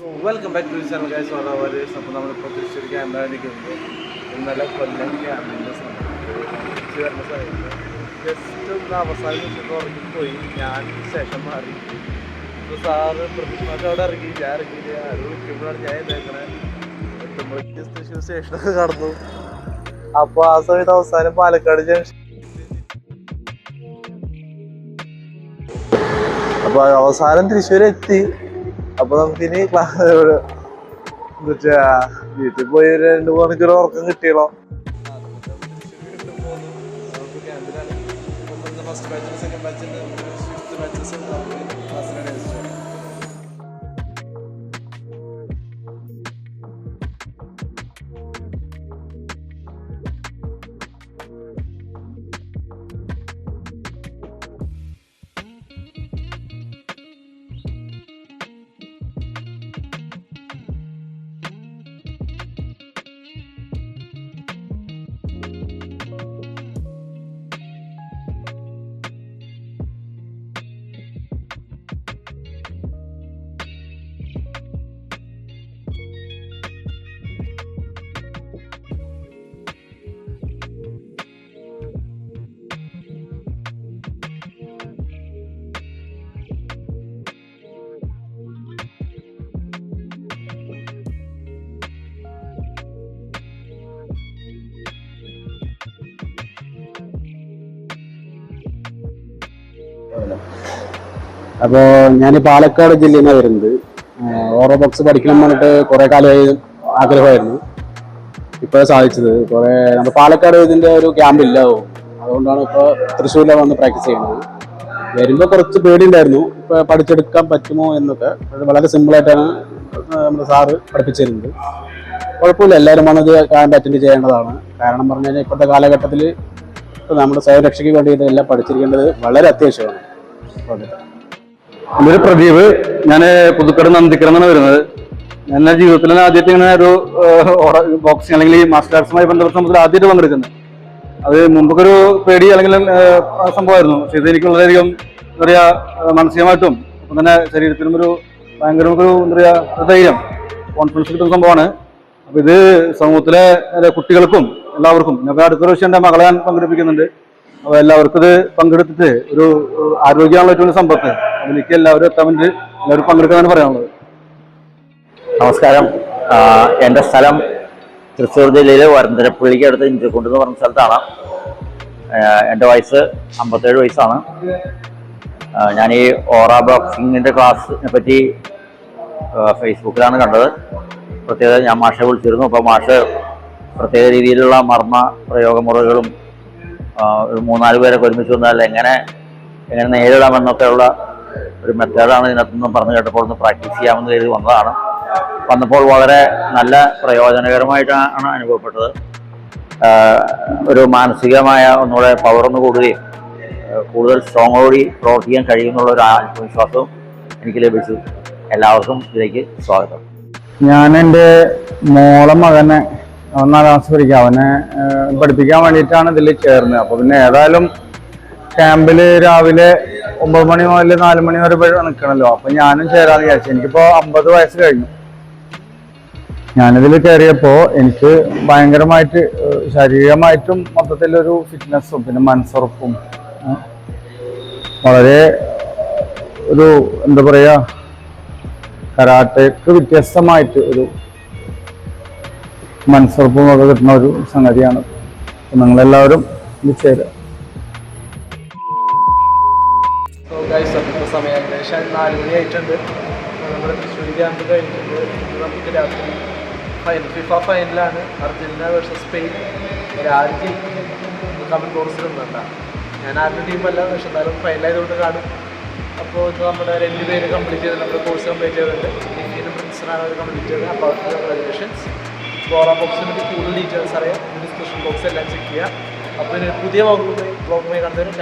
Welcome back to channel guys. അപ്പോൾ നമ്മളിപ്പോൾ തൃശ്ശൂർ ക്യാമ്പിലാണ് നിൽക്കുന്നത്. ഇന്നലെ കൊല്ലം ക്യാമ്പിൻ്റെ സമയത്ത് വരുന്ന സമയത്ത് ജസ്റ്റ് ഒന്ന് അവസാനം വെച്ചിട്ട് ഉറങ്ങിപ്പോയി. ഞാൻ സ്റ്റേഷൻ മാറി. ഇപ്പോൾ സാറ് പ്രതിഷ്ഠ അവിടെ ഇറങ്ങി, ഞാൻ ഇറങ്ങിയില്ല. ആരും വിളിക്കുമ്പോഴാണ് ഞാൻ ഇതേക്കണേ. എത്തുമ്പോഴേക്ക് തൃശ്ശൂർ സ്റ്റേഷനൊക്കെ കടന്നു. അപ്പോൾ ആ സമയത്ത് അവസാനം പാലക്കാട് ജംഗ്ഷൻ. അപ്പോൾ അവസാനം തൃശ്ശൂർ എത്തി. അപ്പൊ നമുക്കിനി വീട്ടിൽ പോയി 2 മണിക്കൂർ ഉറക്കം കിട്ടിയല്ലോ. ഫസ്റ്റ് ബാച്ചിന് സെക്കൻഡ് ബാച്ചിന് ഫിഫ്ത്ത് ബാച്ചസ് അപ്പോൾ ഞാൻ പാലക്കാട് ജില്ലയിൽ നിന്നാണ് വരുന്നത്. ഓറോ ബോക്സ് പഠിക്കണം പറഞ്ഞിട്ട് കുറേ കാലമായി ആഗ്രഹമായിരുന്നു. ഇപ്പോഴേ സാധിച്ചത്. നമ്മുടെ പാലക്കാട് ഇതിൻ്റെ ഒരു ക്യാമ്പില്ലാവോ, അതുകൊണ്ടാണ് ഇപ്പോൾ തൃശ്ശൂരിലാണ് വന്ന് പ്രാക്ടീസ് ചെയ്യുന്നത്. വരുമ്പോൾ കുറച്ച് പേടിയുണ്ടായിരുന്നു, ഇപ്പോൾ പഠിച്ചെടുക്കാൻ പറ്റുമോ എന്നൊക്കെ. വളരെ സിമ്പിളായിട്ടാണ് നമ്മുടെ സാറ് പഠിപ്പിച്ചിരുന്നത്. കുഴപ്പമില്ല, എല്ലാവരും വന്നത് ക്യാമ്പ് അറ്റൻഡ് ചെയ്യേണ്ടതാണ്. കാരണം പറഞ്ഞു കഴിഞ്ഞാൽ ഇപ്പോഴത്തെ കാലഘട്ടത്തിൽ നമ്മുടെ സ്വയരക്ഷയ്ക്ക് വേണ്ടിയിട്ട് എല്ലാം പഠിച്ചിരിക്കേണ്ടത് വളരെ അത്യാവശ്യമാണ്. എൻ്റെ ഒരു പ്രദീപ്, ഞാൻ പുതുക്കട നന്ദിക്കര എന്നാണ് വരുന്നത്. ഞാൻ ജീവിതത്തിൽ ആദ്യമായിട്ട് ഇങ്ങനെ ഒരു ബോക്സിങ് അല്ലെങ്കിൽ ഈ മാർഷൽ ആർട്സുമായി ബന്ധപ്പെട്ട സംബന്ധിച്ച് ആദ്യമായിട്ട് പങ്കെടുക്കുന്നത്. അത് മുമ്പൊക്കെ ഒരു പേടി അല്ലെങ്കിൽ സംഭവമായിരുന്നു. പക്ഷേ ഇത് എനിക്ക് വളരെയധികം എന്താ പറയുക, മാനസികമായിട്ടും അപ്പം തന്നെ ശരീരത്തിനും ഒരു ഭയങ്കര ഒരു എന്താ പറയുക ധൈര്യം, കോൺഫിഡൻസ് കിട്ടുന്ന സംഭവമാണ്. അപ്പം ഇത് സമൂഹത്തിലെ കുട്ടികൾക്കും എല്ലാവർക്കും, ഞാൻ അടുത്ത പ്രാവശ്യം എൻ്റെ മകളെ ഞാൻ പങ്കെടുപ്പിക്കുന്നുണ്ട്. അപ്പോൾ എല്ലാവർക്കും ഇത് പങ്കെടുത്തിട്ട് ഒരു ആരോഗ്യമാണല്ലോ ഏറ്റവും വലിയ സമ്പത്ത്. അതിലേക്ക് എല്ലാവരും എത്താൻ വേണ്ടി എല്ലാവരും പങ്കെടുക്കാനാണ് പറയാനുള്ളത്. നമസ്കാരം. എൻ്റെ സ്ഥലം തൃശ്ശൂർ ജില്ലയിലെ വരന്തരപ്പള്ളിക്ക് അടുത്ത് ഇഞ്ചക്കുണ്ട് എന്ന് പറഞ്ഞ സ്ഥലത്താണ്. എൻ്റെ വയസ്സ് 57 വയസ്സാണ്. ഞാൻ ഈ ഓറ ബോക്സിങ്ങിൻ്റെ ക്ലാസ്സിനെ പറ്റി ഫേസ്ബുക്കിലാണ് കണ്ടത്. പ്രത്യേകത ഞാൻ മാഷെ വിളിച്ചിരുന്നു. അപ്പോൾ മാഷ് പ്രത്യേക രീതിയിലുള്ള മർമ്മ പ്രയോഗമുറകളും ഒരു 3-4 പേരൊക്കെ ഒരുമിച്ച് വന്നാൽ എങ്ങനെ നേരിടാമെന്നൊക്കെയുള്ള ഒരു മെത്തേഡാണ് ഇതിനകത്തുനിന്നും പറഞ്ഞു കേട്ടപ്പോൾ ഒന്ന് പ്രാക്ടീസ് ചെയ്യാമെന്ന് കരുതി വന്നതാണ്. വന്നപ്പോൾ വളരെ നല്ല പ്രയോജനകരമായിട്ടാണ് അനുഭവപ്പെട്ടത്. ഒരു മാനസികമായ ഒന്നുകൂടെ പവറൊന്ന് കൂടുകയും കൂടുതൽ സ്ട്രോങ്ങോടി പ്രവർത്തിക്കാൻ കഴിയുമെന്നുള്ള ഒരു ആത്മവിശ്വാസവും എനിക്ക് ലഭിച്ചു. എല്ലാവർക്കും ഇതിലേക്ക് സ്വാഗതം. ഞാൻ എൻ്റെ മോളെ മകനെ 1-ാം ക്ലാസ് പഠിക്കുക, അവനെ പഠിപ്പിക്കാൻ വേണ്ടിയിട്ടാണ് ഇതിൽ ചേർന്നത്. അപ്പോൾ പിന്നെ ഏതായാലും ക്യാമ്പിൽ രാവിലെ 9 മണി മുതൽ 4 മണി വരെ നിൽക്കണമല്ലോ. അപ്പം ഞാനും ചേരാന്ന് വിചാരിച്ചു. എനിക്കിപ്പോൾ 50 വയസ്സ് കഴിഞ്ഞു. ഞാനിതിൽ കയറിയപ്പോൾ എനിക്ക് ഭയങ്കരമായിട്ട് ശാരീരികമായിട്ടും മൊത്തത്തിലൊരു ഫിറ്റ്നസ്സും പിന്നെ മനസ്സുറപ്പും വളരെ ഒരു എന്താ പറയുക, കരാട്ടയ്ക്ക് വ്യത്യസ്തമായിട്ട് ഒരു മനസ്സുറപ്പും ഒക്കെ കിട്ടുന്ന ഒരു സംഗതിയാണ്. നിങ്ങളെല്ലാവരും ഇത് ചേരുക. ഇപ്പോൾ സമയം ഏകദേശം 4 മണി ആയിട്ടുണ്ട്. നമ്മുടെ തൃശ്ശൂർ ക്യാമ്പ് കഴിഞ്ഞിട്ടുണ്ട്. നമുക്ക് രാത്രി ഫിഫ ഫൈനലാണ്, അർജന്റീന വേഴ്സസ് സ്പെയിൻ. ആര് ജയിക്കും കമൻറ്റ് ബോക്സിൽ ഒന്നുണ്ട. ഞാൻ ആരുടെ ടീമല്ല, പക്ഷെ എന്നാലും ഫൈനലായതുകൊണ്ട് കാണും. അപ്പോൾ ഇന്ന് നമ്മുടെ 2 പേര് കംപ്ലീറ്റ് ചെയ്ത് നമ്മുടെ കോഴ്സ് കംപ്ലീറ്റ് ചെയ്തിട്ടുണ്ട്. ഇന്ത്യൻ പ്രിൻസിനാണ് അവർ കംപ്ലീറ്റ് ചെയ്തത്. അപ്പോൾ അവർക്ക് കൺഗ്രാജുലേഷൻസ്. ഓറ ബോക്സിനെ പറ്റി കൂടുതൽ ഡീറ്റെയിൽസ് അറിയാം, ഡിസ്ക്രിപ്ഷൻ ബോക്സ് എല്ലാം ചെക്ക് ചെയ്യുക. അപ്പോൾ പുതിയ വ്ളോഗുമായി കണ്ടുവരും.